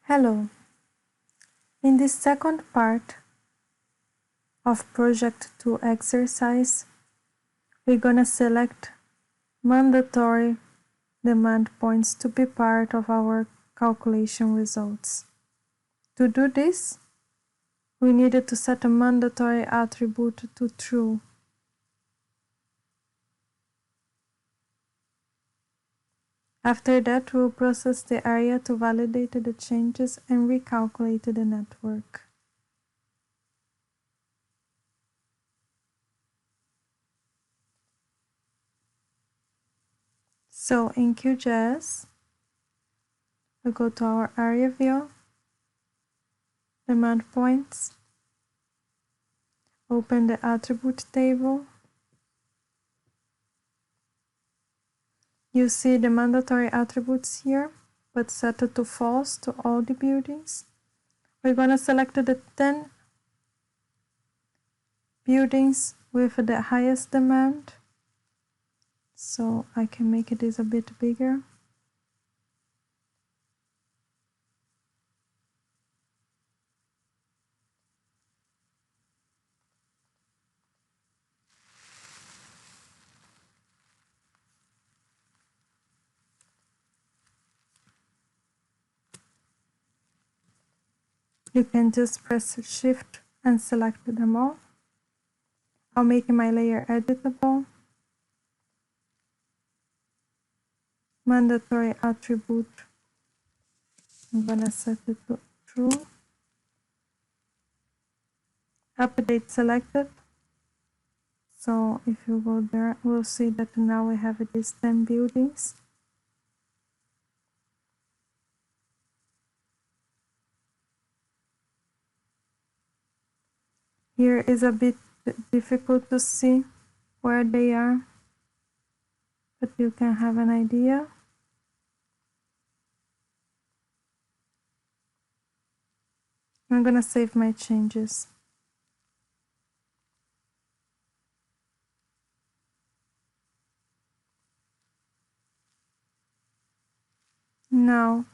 Hello. In this second part of Project 2 exercise, we're gonna select mandatory demand points to be part of our calculation results. To do this, we needed to set a mandatory attribute to true. After that, we'll process the area to validate the changes and recalculate the network. So in QGIS, we go to our area view, demand points, open the attribute table. You see the mandatory attributes here, but set it to false to all the buildings. We're going to select the 10 buildings with the highest demand. So I can make this a bit bigger. You can just press Shift and select them all. I'll make my layer editable. Mandatory attribute, I'm gonna set it to true. Update selected. So if you go there, we'll see that now we have these 10 buildings. Here is a bit difficult to see where they are, but you can have an idea. I'm gonna save my changes. Now,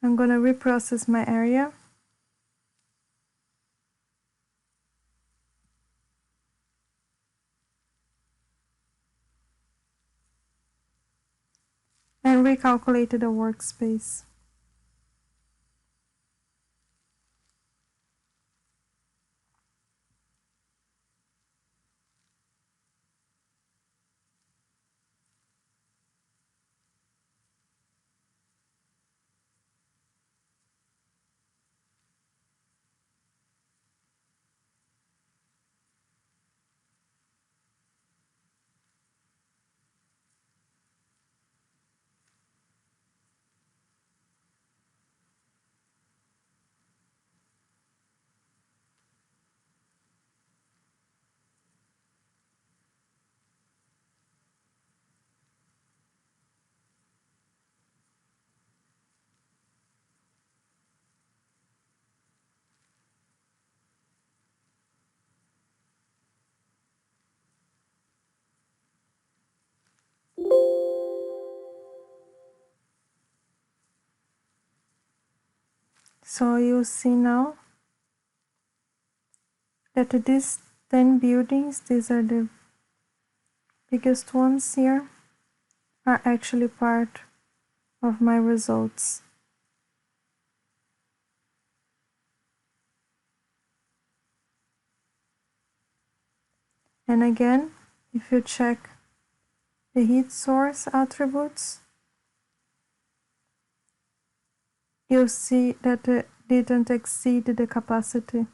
I'm gonna reprocess my area. And recalculate the workspace. So you see now that these 10 buildings, these are the biggest ones here, are actually part of my results. And again, if you check the heat source attributes, you'll see that it didn't exceed the capacity.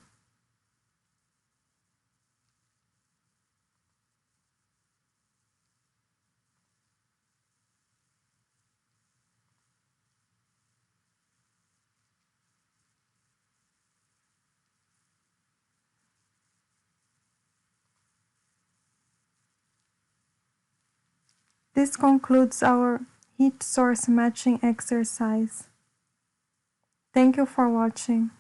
This concludes our heat source matching exercise. Thank you for watching.